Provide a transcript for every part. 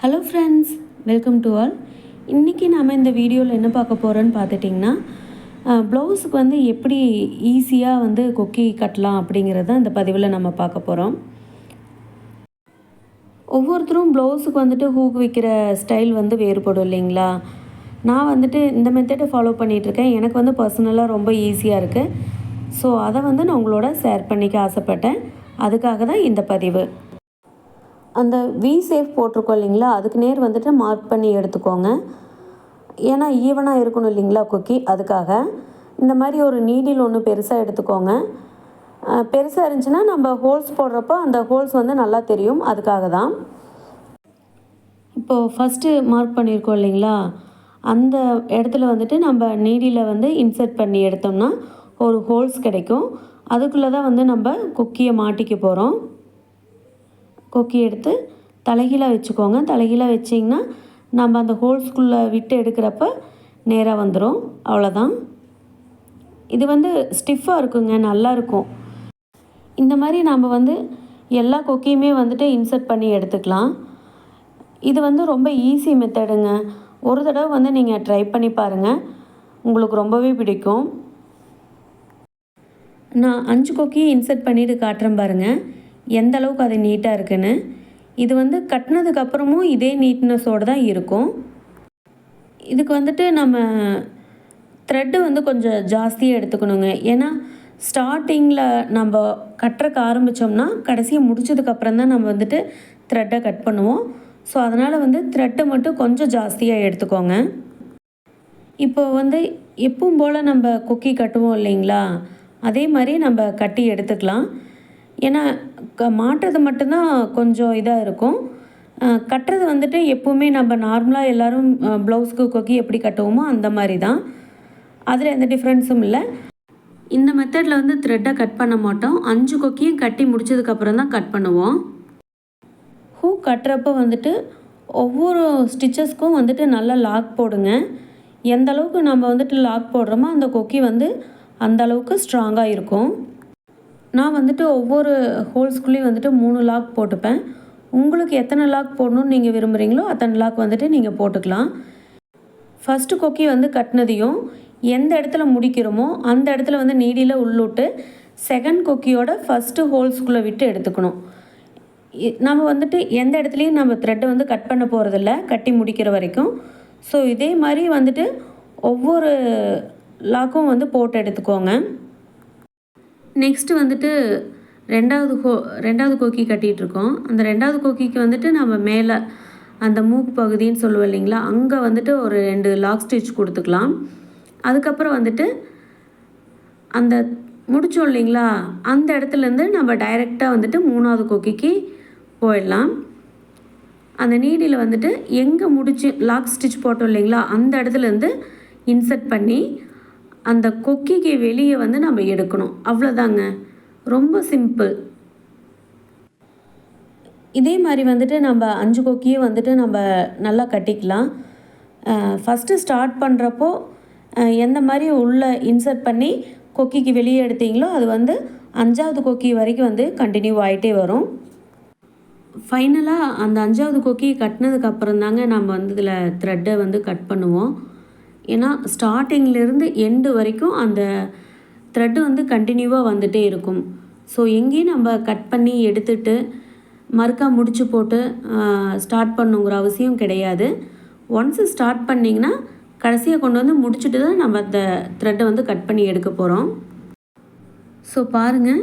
Hello friends, welcome to all. இன்றைக்கி நாம் இந்த வீடியோவில் என்ன பார்க்க போகிறோன்னு பார்த்துட்டிங்கன்னா, ப்ளவுஸுக்கு வந்து எப்படி ஈஸியாக வந்து கொக்கி கட்டலாம் அப்படிங்கிறத இந்த பதிவில் நம்ம பார்க்க போகிறோம். ஒவ்வொருத்தரும் ப்ளவுஸுக்கு வந்துட்டு ஹூக் வைக்கிற ஸ்டைல் வந்து வேறுபடும் இல்லைங்களா? நான் வந்துட்டு இந்த மெத்தடை ஃபாலோ பண்ணிகிட்ருக்கேன். எனக்கு வந்து பர்சனலாக ரொம்ப ஈஸியாக இருக்குது. ஸோ அதை வந்து நான் உங்களோட ஷேர் பண்ணிக்க ஆசைப்பட்டேன். அதுக்காக தான் இந்த பதிவு. அந்த வி சேஃப் போட்டிருக்கோம் இல்லைங்களா, அதுக்கு நேர் வந்துட்டு மார்க் பண்ணி எடுத்துக்கோங்க. ஏன்னா ஈவனாக இருக்கணும் இல்லைங்களா கொக்கி, அதுக்காக இந்த மாதிரி ஒரு நீடில் ஒன்று பெருசாக எடுத்துக்கோங்க. பெருசாக இருந்துச்சுன்னா நம்ம ஹோல்ஸ் போடுறப்போ அந்த ஹோல்ஸ் வந்து நல்லா தெரியும், அதுக்காக தான். இப்போது ஃபஸ்ட்டு மார்க் பண்ணியிருக்கோம் இல்லைங்களா, அந்த இடத்துல வந்துட்டு நம்ம நீடியில் வந்து இன்சர்ட் பண்ணி எடுத்தோம்னா ஒரு ஹோல்ஸ் கிடைக்கும். அதுக்குள்ளே தான் வந்து நம்ம கொக்கியை மாட்டிக்க போகிறோம். கொக்கி எடுத்து தலைகீழாக வச்சுக்கோங்க. தலைகீழாக வச்சிங்கன்னா நம்ம அந்த ஹோல்ஸ்குள்ளே விட்டு எடுக்கிறப்ப நேராக வந்துடும். அவ்வளோதான். இது வந்து ஸ்டிஃபாக இருக்குங்க, நல்லாயிருக்கும். இந்த மாதிரி நாம் வந்து எல்லா கொக்கியுமே வந்துட்டு இன்சர்ட் பண்ணி எடுத்துக்கலாம். இது வந்து ரொம்ப ஈஸி மெத்தடுங்க. ஒரு தடவை வந்து நீங்கள் ட்ரை பண்ணி பாருங்கள், உங்களுக்கு ரொம்பவே பிடிக்கும். நான் 5 கொக்கியை இன்சர்ட் பண்ணிவிட்டு காட்டுறேன் பாருங்கள், எந்த அளவுக்கு அது நீட்டாக இருக்குன்னு. இது வந்து கட்டினதுக்கப்புறமும் இதே நீட்னஸோடு தான் இருக்கும். இதுக்கு வந்துட்டு நம்ம த்ரெட்டு வந்து கொஞ்சம் ஜாஸ்தியாக எடுத்துக்கணுங்க. ஏன்னா ஸ்டார்டிங்கில் நம்ம கட்டுறக்கு ஆரம்பித்தோம்னா கடைசியாக முடிச்சதுக்கப்புறம் தான் நம்ம வந்துட்டு த்ரெட்டை கட் பண்ணுவோம். ஸோ அதனால் வந்து த்ரெட்டை மட்டும் கொஞ்சம் ஜாஸ்தியாக எடுத்துக்கோங்க. இப்போ வந்து எப்பவும் போல் நம்ம கொக்கி கட்டுவோம் இல்லைங்களா, அதே மாதிரி நம்ம கட்டி எடுத்துக்கலாம். ஏன்னா மாட்டுறது மட்டும்தான் கொஞ்சம் இதாக இருக்கும். கட்டுறது வந்துட்டு எப்போவுமே நம்ம நார்மலாக எல்லோரும் ப்ளவுஸ்க்கு கொக்கி எப்படி கட்டுவோமோ அந்த மாதிரி தான். அதில் எந்த டிஃப்ரென்ஸும் இல்லை. இந்த மெத்தடில் வந்து த்ரெட்டை கட் பண்ண மாட்டோம். 5 கொக்கியும் கட்டி முடிச்சதுக்கப்புறம் தான் கட் பண்ணுவோம். ஹூக் கட்டுறப்போ வந்துட்டு ஒவ்வொரு ஸ்டிச்சஸ்க்கும் வந்துட்டு நல்லா லாக் போடுங்க. எந்த அளவுக்கு நம்ம வந்துட்டு லாக் போடுறோமோ அந்த கொக்கி வந்து அந்த அளவுக்கு ஸ்ட்ராங்காக இருக்கும். நான் வந்துட்டு ஒவ்வொரு ஹோல்ஸ்குள்ளேயும் வந்துட்டு 3 லாக் போட்டுப்பேன். உங்களுக்கு எத்தனை லாக் போடணும்னு நீங்கள் விரும்புகிறீங்களோ அத்தனை லாக் வந்துட்டு நீங்கள் போட்டுக்கலாம். ஃபஸ்ட்டு கொக்கி வந்து கட்டினதையும் எந்த இடத்துல முடிக்கிறோமோ அந்த இடத்துல வந்து நீடியில் உள்ளுட்டு செகண்ட் கொக்கியோட ஃபஸ்ட்டு ஹோல்ஸ்குள்ளே விட்டு எடுத்துக்கணும். நம்ம வந்துட்டு எந்த இடத்துலையும் நம்ம த்ரெட்டை வந்து கட் பண்ண போகிறதில்ல கட்டி முடிக்கிற வரைக்கும். ஸோ இதே மாதிரி வந்துட்டு ஒவ்வொரு லாக்கும் வந்து போட்டு எடுத்துக்கோங்க. நெக்ஸ்ட்டு வந்துட்டு ரெண்டாவது கொக்கி கட்டிகிட்ருக்கோம். அந்த ரெண்டாவது கொக்கிக்கு வந்துட்டு நம்ம மேலே அந்த மூக்கு பகுதின்னு சொல்லுவோம் இல்லைங்களா, அங்கே வந்துட்டு ஒரு 2 லாக் ஸ்டிச் கொடுத்துக்கலாம். அதுக்கப்புறம் வந்துட்டு அந்த முடித்தோம் இல்லைங்களா, அந்த இடத்துலேருந்து நம்ம டைரெக்டாக வந்துட்டு 3வது கொக்கிக்கு போயிடலாம். அந்த நீடியில் வந்துட்டு எங்கே முடிச்சு லாக் ஸ்டிச் போட்டோம் இல்லைங்களா, அந்த இடத்துலேருந்து இன்சர்ட் பண்ணி அந்த கொக்கிக்கு வெளியே வந்து நம்ம எடுக்கணும். அவ்வளோதாங்க, ரொம்ப சிம்பிள். இதே மாதிரி வந்துட்டு நம்ம 5 கொக்கியை வந்துட்டு நம்ம நல்லா கட்டிக்கலாம். ஃபஸ்ட்டு ஸ்டார்ட் பண்ணுறப்போ எந்த மாதிரி உள்ளே இன்சர்ட் பண்ணி கொக்கிக்கு வெளியே எடுத்தீங்களோ அது வந்து 5வது கொக்கி வரைக்கும் வந்து கண்டினியூ ஆகிட்டே வரும். ஃபைனலாக அந்த 5வது கொக்கி கட்டினதுக்கப்புறம் தாங்க நம்ம வந்து இதில் த்ரெட்டை வந்து கட் பண்ணுவோம். ஏன்னா ஸ்டார்டிங்லேருந்து எண்டு வரைக்கும் அந்த த்ரெட்டு வந்து கண்டினியூவாக வந்துகிட்டே இருக்கும். ஸோ எங்கேயும் நம்ம கட் பண்ணி எடுத்துட்டு மறுக்கா முடிச்சு போட்டு ஸ்டார்ட் பண்ணுங்கிற அவசியம் கிடையாது. ஒன்ஸு ஸ்டார்ட் பண்ணிங்கன்னா கடைசியாக கொண்டு வந்து முடிச்சுட்டு தான் நம்ம அந்த த்ரெட்டை வந்து கட் பண்ணி எடுக்க போகிறோம். ஸோ பாருங்கள்,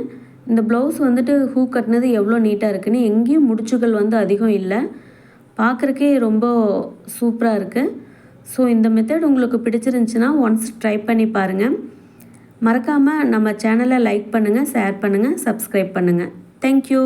இந்த ப்ளவுஸ் வந்துட்டு ஹூக் கட்டினது எவ்வளோ நீட்டாக இருக்குன்னு. எங்கேயும் முடிச்சுகள் வந்து அதிகம் இல்லை, பார்க்குறக்கே ரொம்ப சூப்பராக இருக்குது. ஸோ இந்த மெத்தட் உங்களுக்கு பிடிச்சிருந்துச்சுன்னா ஒன்ஸ் ட்ரை பண்ணி பாருங்கள். மறக்காமல் நம்ம சேனலை லைக் பண்ணுங்கள், ஷேர் பண்ணுங்கள், சப்ஸ்கிரைப் பண்ணுங்கள். தேங்க்யூ.